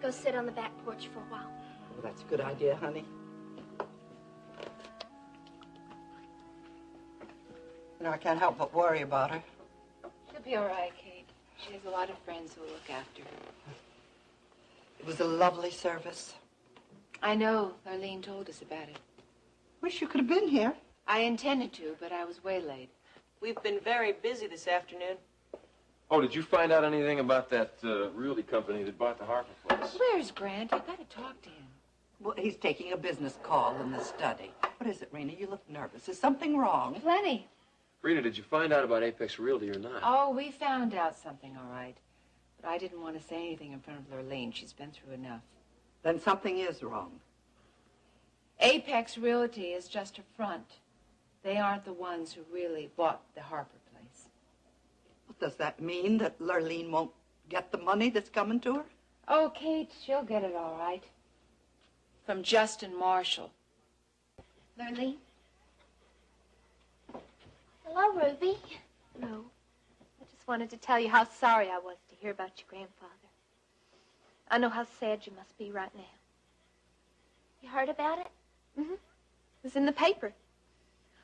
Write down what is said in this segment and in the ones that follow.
go sit on the back porch for a while. Well, that's a good idea, honey. You know, I can't help but worry about her. She'll be all right, Kate. She has a lot of friends who will look after her. It was a lovely service. I know. Arlene told us about it. Wish you could have been here. I intended to, but I was waylaid. We've been very busy this afternoon. Oh, did you find out anything about that realty company that bought the Harper place? Where's Grant? I've got to talk to him. Well, he's taking a business call in the study. What is it, Rena? You look nervous. Is something wrong? Plenty. Rita, did you find out about Apex Realty or not? Oh, we found out something, all right. But I didn't want to say anything in front of Lurleen. She's been through enough. Then something is wrong. Apex Realty is just a front. They aren't the ones who really bought the Harper place. Well, does that mean that Lurleen won't get the money that's coming to her? Oh, Kate, she'll get it all right. From Justin Marshall. Lurleen? Hello, Ruby. No. I just wanted to tell you how sorry I was to hear about your grandfather. I know how sad you must be right now. You heard about it? Mm-hmm. It was in the paper.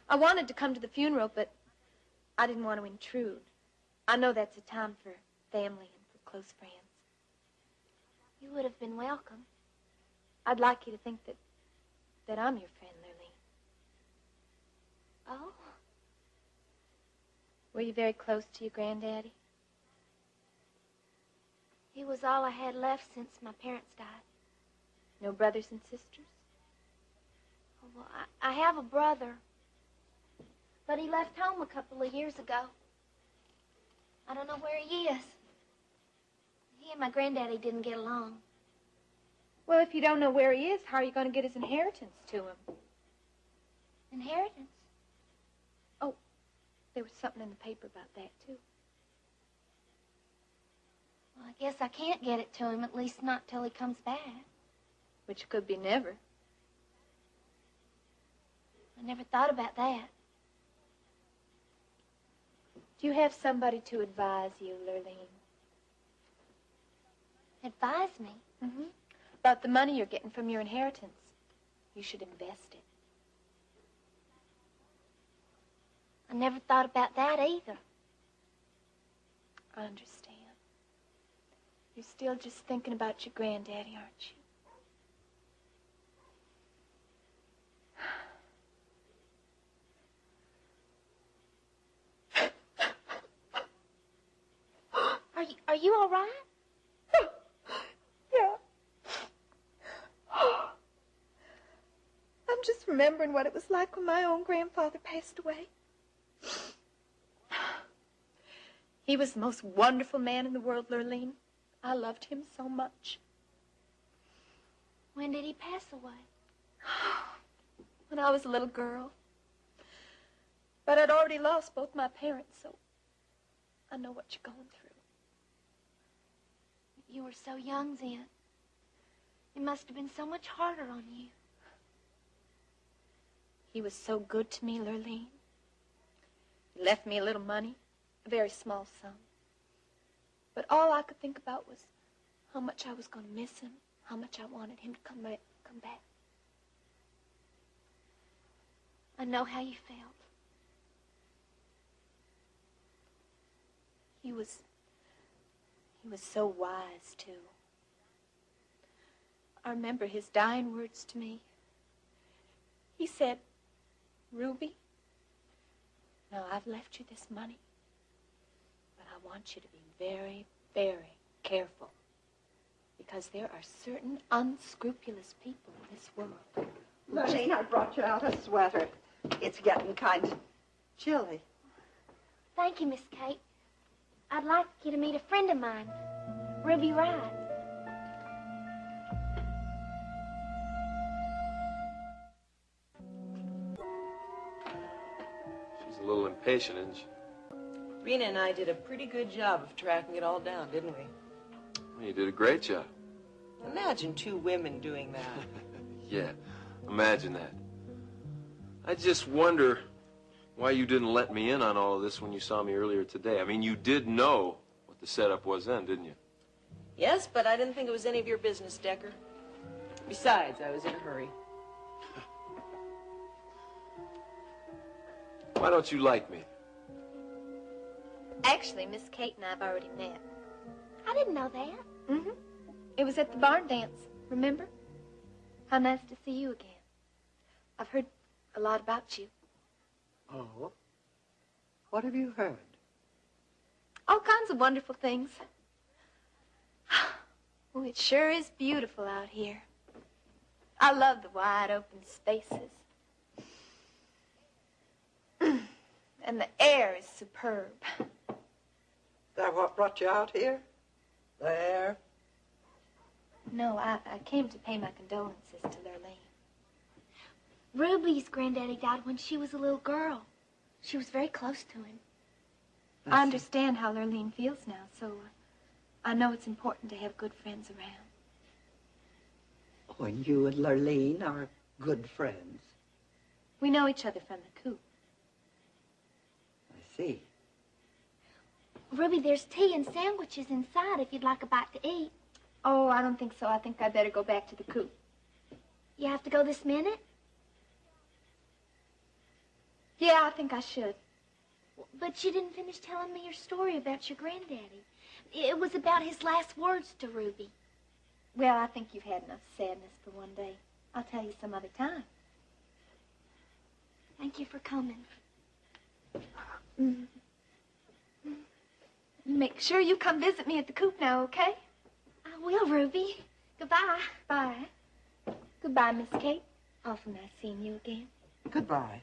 I wanted to come to the funeral, but I didn't want to intrude. I know that's a time for family and for close friends. You would have been welcome. I'd like you to think that I'm your friend, Lurleen. Oh? Were you very close to your granddaddy? He was all I had left since my parents died. No brothers and sisters? Oh, well, I have a brother. But he left home a couple of years ago. I don't know where he is. He and my granddaddy didn't get along. Well, if you don't know where he is, how are you going to get his inheritance to him? Inheritance? Oh, there was something in the paper about that, too. Well, I guess I can't get it to him, at least not till he comes back. Which could be never. I never thought about that. Do you have somebody to advise you, Lurleen? Advise me? Mm-hmm. About the money you're getting from your inheritance. You should invest it. I never thought about that either. I understand. You're still just thinking about your granddaddy, aren't you? Are you all right? Yeah. I'm just remembering what it was like when my own grandfather passed away. He was the most wonderful man in the world, Lurleen. I loved him so much. When did he pass away? When I was a little girl. But I'd already lost both my parents, so I know what you're going through. You were so young then. It must have been so much harder on you. He was so good to me, Lurleen. He left me a little money, a very small sum. But all I could think about was how much I was going to miss him, how much I wanted him to come back. I know how you felt. He was so wise, too. I remember his dying words to me. He said, Ruby, now I've left you this money, but I want you to be very, very careful, because there are certain unscrupulous people in this world. Lurleen, I brought you out a sweater. It's getting kind of chilly. Thank you, Miss Kate. I'd like you to meet a friend of mine, Ruby Wright. She's a little impatient, isn't she? Rena and I did a pretty good job of tracking it all down, didn't we? Well, you did a great job. Imagine two women doing that. Yeah, imagine that. I just wonder why you didn't let me in on all of this when you saw me earlier today. I mean, you did know what the setup was then, didn't you? Yes, but I didn't think it was any of your business, Decker. Besides, I was in a hurry. Why don't you like me? Actually, Miss Kate and I have already met. I didn't know that. Mm-hmm. It was at the barn dance, remember? How nice to see you again. I've heard a lot about you. Oh? What have you heard? All kinds of wonderful things. Oh, it sure is beautiful out here. I love the wide open spaces. And the air is superb. That what brought you out here? The air? No, I came to pay my condolences to Lurleen. Ruby's granddaddy died when she was a little girl. She was very close to him. I understand how Lurleen feels now, so I know it's important to have good friends around. Oh, and you and Lurleen are good friends. We know each other from the coop. I see. Ruby, there's tea and sandwiches inside if you'd like a bite to eat. Oh, I don't think so. I think I'd better go back to the coop. You have to go this minute? Yeah, I think I should. But you didn't finish telling me your story about your granddaddy. It was about his last words to Ruby. Well, I think you've had enough sadness for one day. I'll tell you some other time. Thank you for coming. Mm. Make sure you come visit me at the coop now, okay? I will, Ruby. Goodbye. Bye. Goodbye, Miss Kate. Awful nice seeing you again. Goodbye.